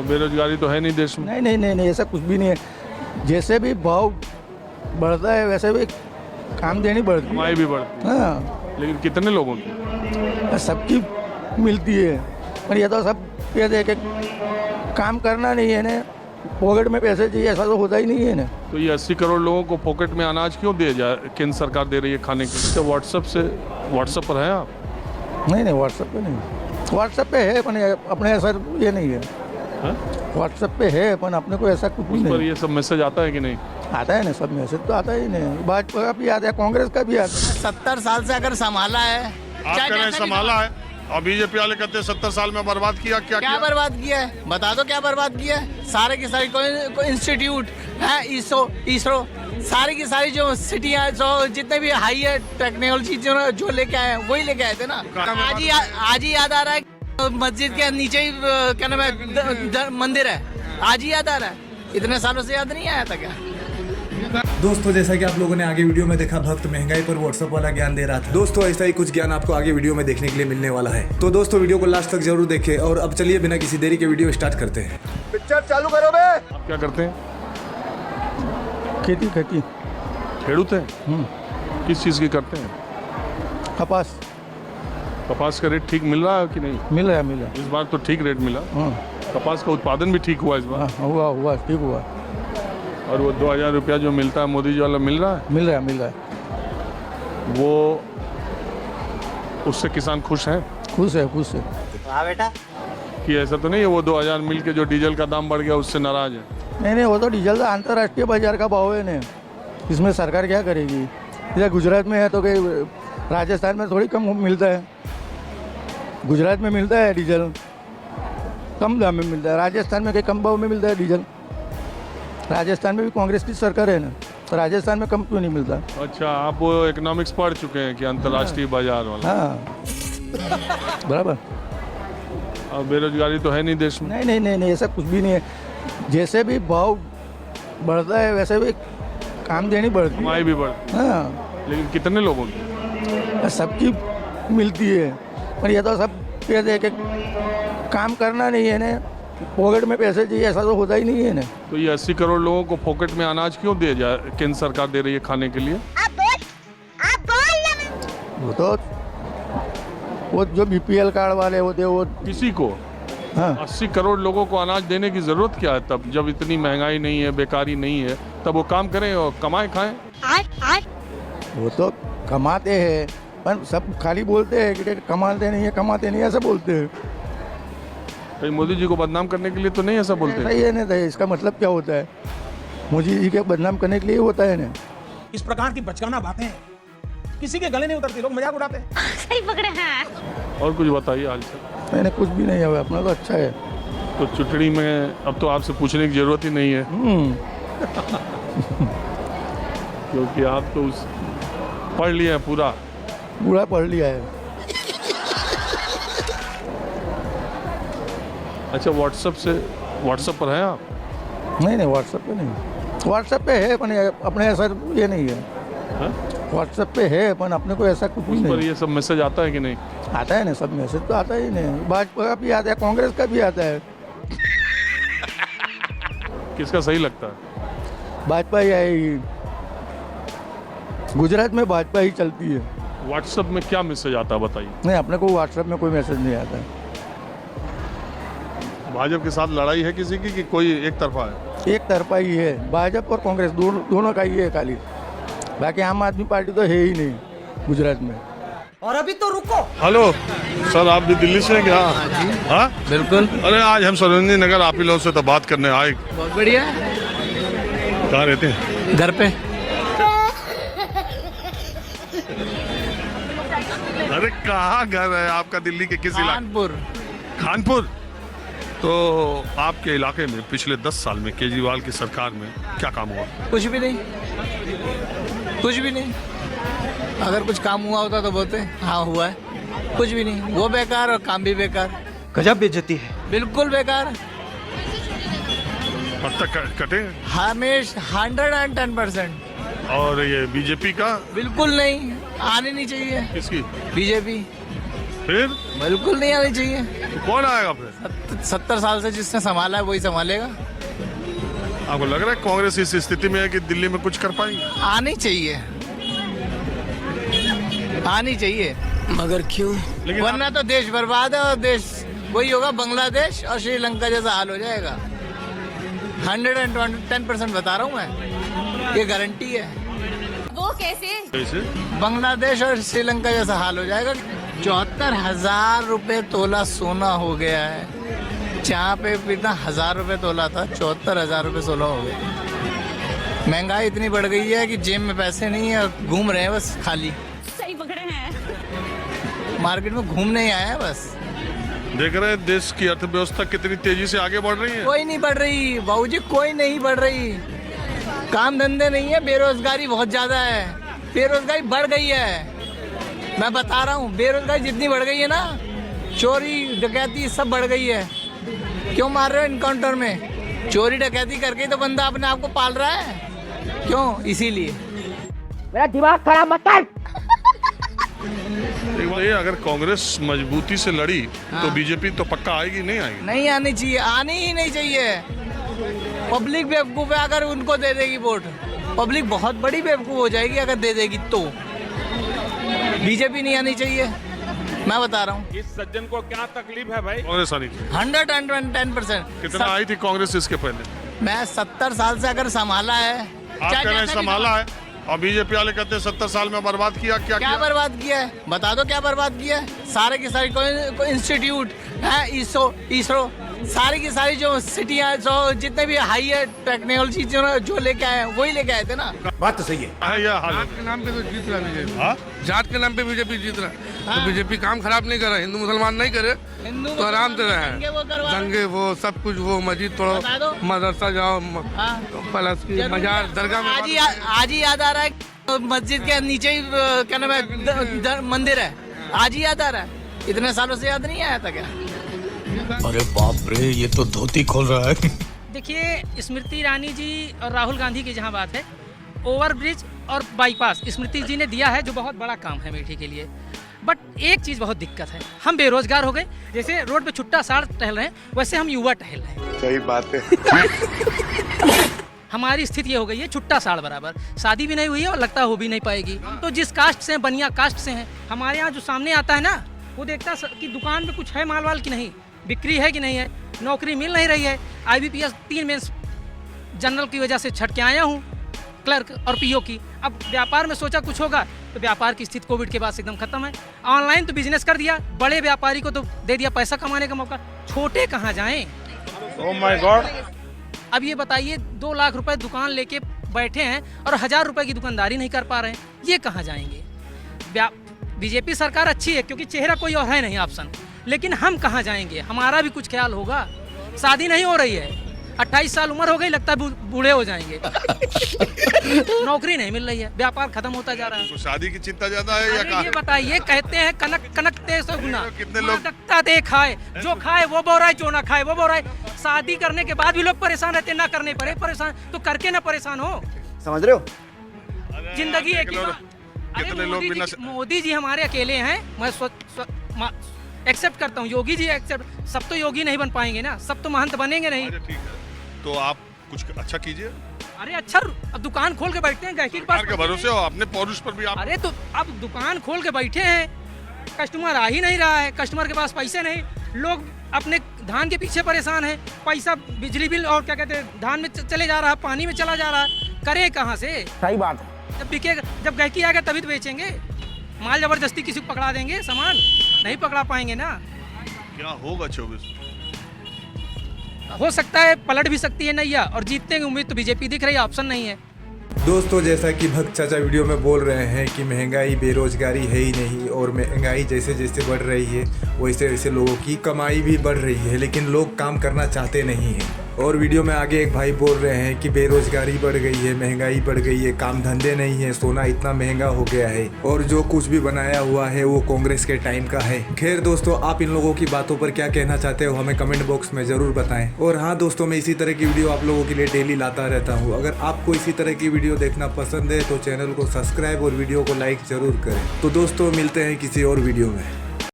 बेरोजगारी तो है नहीं देश में। नहीं, ऐसा कुछ भी नहीं है। जैसे भी भाव बढ़ता है वैसे भी काम देनी बढ़ती है, कमाई भी बढ़ती है। हाँ, लेकिन कितने लोगों की? सबकी मिलती है, पर ये तो सब ये देखे काम करना नहीं है ना, पॉकेट में पैसे चाहिए, ऐसा तो होता ही नहीं है ना। तो ये 80 करोड़ लोगों को पॉकेट में अनाज क्यों दिया जाए? केंद्र सरकार दे रही है खाने के लिए। व्हाट्सएप पर हैं आप? नहीं, व्हाट्सएप पे नहीं। व्हाट्सएप पे है पर अपने ऐसा ये नहीं है। व्हाट्सएप पे है पर अपने को ऐसा कुछ उस पर नहीं ये सब मैसेज आता है कि नहीं? आता है ना, सब मैसेज तो आता ही नहीं। भाजपा का भी आता है, कांग्रेस का भी आता है। 70 साल से अगर संभाला है, आप कह रहे हैं संभाला है और बीजेपी वाले कहते हैं 70 साल में बर्बाद किया। क्या बर्बाद किया है? बता दो क्या बर्बाद किया है? सारे की सारी इंस्टीट्यूट है, इसरो सारी की सारी जो सिटियाँ जो जितने भी हाई है टेक्नोलॉजी जो लेके आए हैं वही लेके आए थे ना। आज ही याद आ रहा है मस्जिद के नीचे ही क्या नाम है मंदिर है, आज ही याद आ रहा है। इतने सालों से याद नहीं आया था क्या? दोस्तों जैसा कि आप लोगों ने आगे वीडियो में देखा, भक्त महंगाई पर व्हाट्सएप वाला ज्ञान दे रहा था। दोस्तों ऐसा ही कुछ ज्ञान आपको आगे वीडियो में देखने के लिए मिलने वाला है, तो दोस्तों वीडियो को लास्ट तक जरूर देखें। और अब चलिए बिना किसी देरी के वीडियो स्टार्ट करते हैं। पिक्चर चालू करो बे। आप क्या करते हैं? खेती खेडूत हैं? किस चीज़ की करते हैं? कपास का रेट ठीक मिल रहा है कि नहीं? मिल रहा है। इस बार तो ठीक रेट मिला। कपास का उत्पादन भी ठीक हुआ इस बार। हुआ ठीक हुआ। और वो 2000 रुपया जो मिलता है मोदी जी वाला मिल रहा है? मिल रहा है। वो उससे किसान खुश हैं? खुश है। हाँ बेटा, कि ऐसा तो नहीं है वो 2000 मिल के जो डीजल का दाम बढ़ गया उससे नाराज है? नहीं, वो तो डीजल का अंतर्राष्ट्रीय बाजार का भाव है ना, इसमें सरकार क्या करेगी? जैसे गुजरात में है तो कहीं राजस्थान में थोड़ी कम मिलता है। गुजरात में मिलता है डीजल कम दाम में मिलता है, राजस्थान में कहीं कम भाव में मिलता है डीजल। राजस्थान में भी कांग्रेस की सरकार है ना, तो राजस्थान में कम क्यों नहीं मिलता? अच्छा, आप इकोनॉमिक्स पढ़ चुके हैं कि अंतर्राष्ट्रीय बाजार वाला? हाँ, बराबर। और बेरोजगारी तो है नहीं देश में। नहीं, ऐसा कुछ भी नहीं है। जैसे भी भाव बढ़ता है वैसे भी काम देनी बढ़ती है, कमाई भी बढ़ती है। हाँ, लेकिन कितने लोगों की? सबकी मिलती है, पर ये तो सब ये देखे काम करना नहीं है ना, पॉकेट में पैसे चाहिए, ऐसा तो होता ही नहीं है ना। तो ये 80 करोड़ लोगों को पॉकेट में अनाज क्यों दिया जाए? केंद्र सरकार दे रही है खाने के लिए। वो जो बीपीएल कार्ड वाले होते हैं वो किसी को? हाँ, 80 करोड़ लोगों को अनाज देने की जरूरत क्या है? तब जब इतनी महंगाई नहीं है, बेकारी नहीं है, तब वो काम करें और कमाएं खाएं। वो तो कमाते हैं, पर सब खाली बोलते हैं कि कमाते नहीं ऐसा बोलते हैं। कहीं मोदी जी को बदनाम करने के लिए तो नहीं ऐसा बोलते? सही है ना, तो इसका मतलब क्या होता है? मोदी जी के बदनाम करने के लिए होता है ना। इस प्रकार की बचकाना बातें किसी के गले नहीं उतरती, लोग मजाक उड़ाते हैं। सही पकड़े हैं। और कुछ बताइए हालचाल। मैंने कुछ भी नहीं है, अपना तो अच्छा है। तो चुटड़ी में अब तो आपसे पूछने की जरूरत ही नहीं है क्योंकि आप तो पढ़ लिया है पूरा पढ़ लिया है। अच्छा, व्हाट्सएप पर हैं आप? नहीं, व्हाट्सएप पे नहीं। व्हाट्सएप पे है पर अपने ऐसा ये नहीं है। व्हाट्सएप पे है पर अपने को ऐसा कुछ उस पर नहीं ये सब मैसेज आता है कि नहीं? आता है ना, सब मैसेज तो आता ही नहीं। भाजपा का भी आता है, कांग्रेस का भी आता है। किसका सही लगता है? भाजपा ही आएगी, गुजरात में भाजपा ही चलती है। व्हाट्सएप में क्या मैसेज आता है बताइए? नहीं, अपने को व्हाट्सएप में कोई मैसेज नहीं आता है। भाजपा के साथ लड़ाई है किसी की कि कोई एक तरफा है? एक तरफा ही है, भाजपा और कांग्रेस दोनों का ही है खाली। बाकी आम आदमी पार्टी तो है ही नहीं गुजरात में। और अभी तो रुको। हेलो सर, आप भी दिल्ली से हैं क्या? हाँ बिल्कुल। अरे आज हम सरोजनी नगर आप ही लोगों से तो बात करने आए। बहुत बढ़िया। कहाँ रहते हैं? घर पे। अरे कहाँ घर है आपका दिल्ली के किस इलाके? कानपुर। तो आपके इलाके में पिछले 10 साल में केजरीवाल की सरकार में क्या काम हुआ? कुछ भी नहीं। अगर कुछ काम हुआ होता तो बोलते हाँ हुआ है, कुछ भी नहीं। वो बेकार और काम भी बेकार। गजब बेइज्जती है। बिल्कुल बेकार। अब तक कटे? हमेशा 110%। और ये बीजेपी का? बिल्कुल नहीं, आनी नहीं चाहिए। किसकी? बीजेपी फिर बिल्कुल नहीं आनी चाहिए। तो कौन आएगा फिर? 70 साल से जिसने संभाला है वही संभालेगा। आपको लग रहा है कांग्रेस इस स्थिति में है कि दिल्ली में कुछ कर पाएंगे? आनी चाहिए, आनी चाहिए, मगर क्यों? वरना तो देश बर्बाद है और देश वही होगा बांग्लादेश और श्रीलंका जैसा हाल हो जाएगा। 110% बता रहा हूँ मैं, ये गारंटी है। वो कैसे? कैसे? बांग्लादेश और श्रीलंका जैसा हाल हो जाएगा। 74,000 रुपये तोला सोना हो गया है। जहाँ पे इतना 1,000 रुपये तोला था, 74,000 रुपये सोना हो गया। महंगाई इतनी बढ़ गई है कि जेब में पैसे नहीं है, घूम रहे हैं बस खाली। सही पकड़े हैं। मार्केट में घूमने ही आए हैं बस। देख रहे हैं देश की अर्थव्यवस्था कितनी तेजी से आगे बढ़ रही है। कोई नहीं बढ़ रही बाबूजी, कोई नहीं बढ़ रही। काम धंधे नहीं है, बेरोजगारी बहुत ज्यादा है। बेरोजगारी बढ़ गई है, मैं बता रहा हूँ। बेरोजगारी जितनी बढ़ गई है ना, चोरी डकैती सब बढ़ गई है। क्यों मार रहे हो इनकाउंटर में? चोरी डकैती करके तो बंदा अपने आप को पाल रहा है। क्यों? इसीलिए। मेरा दिमाग खराब मत कर। ये अगर कांग्रेस मजबूती से लड़ी तो बीजेपी तो पक्का आएगी, नहीं आएगी? नहीं आनी चाहिए, आनी ही नहीं चाहिए। पब्लिक बेवकूफ है अगर उनको दे देगी वोट। पब्लिक बहुत बड़ी बेवकूफ हो जाएगी अगर दे देगी तो। बीजेपी नहीं आनी चाहिए, मैं बता रहा हूँ। इस सज्जन को क्या तकलीफ है भाई? कांग्रेस आनी चाहिए। 110%। कितना आई थी कांग्रेस इसके पहले? मैं 70 साल से अगर संभाला है। आप कह रहे हैं संभाला है और बीजेपी वाले कहते हैं 70 साल में बर्बाद किया। क्या बर्बाद किया है? बता दो क्या बर्बाद किया है। सारे की सारी इंस्टीट्यूट है, इसरो सारी की सारी जो सिटियाँ, जो जितने भी हाई टेक्नोलॉजी जो लेके आए हैं वही लेके आए थे ना। बात तो सही है। जात के नाम पे तो जीत रहा बीजेपी। हाँ? जात के नाम पे बीजेपी जीत रहा। तो बीजेपी काम खराब नहीं कर रहा। हिंदू मुसलमान नहीं करे तो आराम से रहे। दंगे वो सब कुछ, वो मस्जिद तोड़ो, मदरसा जाओ, प्लस की मजार दरगाह में। आज ही याद आ रहा है, मस्जिद के नीचे ही क्या नाम है मंदिर है। आज ही याद आ रहा है, इतने सालों से याद नहीं आया था क्या? अरे बाप रे, ये तो धोती खोल रहा है। देखिए, स्मृति ईरानी जी और राहुल गांधी की जहां बात है, ओवरब्रिज और बाईपास स्मृति जी ने दिया है, जो बहुत बड़ा काम है अमेठी के लिए। बट एक चीज़ बहुत दिक्कत है, हम बेरोजगार हो गए। जैसे रोड पे छुट्टा साड़ टहल रहे हैं, वैसे हम युवा टहल रहे हैं। सही बात है। हमारी स्थिति ये हो गई है छुट्टा साड़ बराबर। शादी भी नहीं हुई है और लगता हो भी नहीं पाएगी। तो जिस कास्ट से हैं, बनिया कास्ट से हैं, हमारे यहाँ जो सामने आता है ना, वो देखता कि दुकान में कुछ है माल वाल की नहीं, बिक्री है कि नहीं है, नौकरी मिल नहीं रही है। IBPS 3 मेंस जनरल की वजह से छट के आया हूँ, क्लर्क और PO की। अब व्यापार में सोचा कुछ होगा, तो व्यापार की स्थिति कोविड के बाद से एकदम खत्म है। ऑनलाइन तो बिजनेस कर दिया, बड़े व्यापारी को तो दे दिया पैसा कमाने का मौका, छोटे कहाँ जाएं? Oh my God. अब ये बताइए, 2 लाख रुपए दुकान लेके बैठे हैं और 1,000 रुपए की दुकानदारी नहीं कर पा रहे हैं, ये कहाँ जाएंगे? बीजेपी सरकार अच्छी है क्योंकि चेहरा कोई और है नहीं ऑप्शन, लेकिन हम कहाँ जाएंगे? हमारा भी कुछ ख्याल होगा। शादी नहीं हो रही है, 28 साल उम्र हो गई, लगता है बूढ़े हो जाएंगे। नौकरी नहीं मिल रही है, व्यापार खत्म होता जा रहा है। तो शादी की चिंता ज्यादा है या क्या? ये बताइए, कहते हैं कनक कनक 300 गुना। कितने लोग दे खाए, जो खाए वो बोल रहा है, जो ना खाए वो बोल रहा है। शादी करने के बाद भी लोग परेशान रहते हैं, ना करने पड़े परेशान, तो करके ना परेशान हो। समझ रहे हो? जिंदगी एक ही बात। कितने लोग बिना मोदी जी हमारे अकेले हैं, मैं एक्सेप्ट करता हूँ। योगी जी एक्सेप्ट, सब तो योगी नहीं बन पाएंगे ना, सब तो महंत बनेंगे नहीं। ठीक है, तो आप कुछ अच्छा कीजिए। अरे अच्छा, अब दुकान खोल के बैठते हैं, गहकी के पास के भरोसे हो, अपने पौरुष पर भी आप। अरे तो अब दुकान खोल के बैठे हैं, कस्टमर आ ही नहीं रहा है, कस्टमर के पास पैसे नहीं, लोग अपने धान के पीछे परेशान है। पैसा बिजली बिल और क्या कहते हैं धान में चले जा रहा है, पानी में चला जा रहा है, करे कहाँ से? सही बात है। जब बिकेगा, जब गहकी आएगा तभी तो बेचेंगे। माल जबरदस्ती किसी को पकड़ा देंगे, सामान नहीं पकड़ा पाएंगे ना। क्या होगा 24? हो सकता है पलट भी सकती है नैया, और जीतने की उम्मीद तो बीजेपी दिख रही है, ऑप्शन नहीं है। दोस्तों, जैसा कि भक्त चाचा वीडियो में बोल रहे हैं कि महंगाई बेरोजगारी है ही नहीं, और महंगाई जैसे जैसे बढ़ रही है वैसे वैसे लोगों की कमाई भी बढ़ रही है, लेकिन लोग काम करना चाहते नहीं हैं। और वीडियो में आगे एक भाई बोल रहे हैं कि बेरोजगारी बढ़ गई है, महंगाई बढ़ गई है, काम धंधे नहीं है, सोना इतना महंगा हो गया है, और जो कुछ भी बनाया हुआ है वो कांग्रेस के टाइम का है। खैर दोस्तों, आप इन लोगों की बातों पर क्या कहना चाहते हो हमें कमेंट बॉक्स में जरूर बताएं। और हाँ दोस्तों, मैं इसी तरह की वीडियो आप लोगों के लिए डेली लाता रहता हूँ। अगर आपको इसी तरह की वीडियो देखना पसंद है तो चैनल को सब्सक्राइब और वीडियो को लाइक जरूर करें। तो दोस्तों, मिलते हैं किसी और वीडियो में।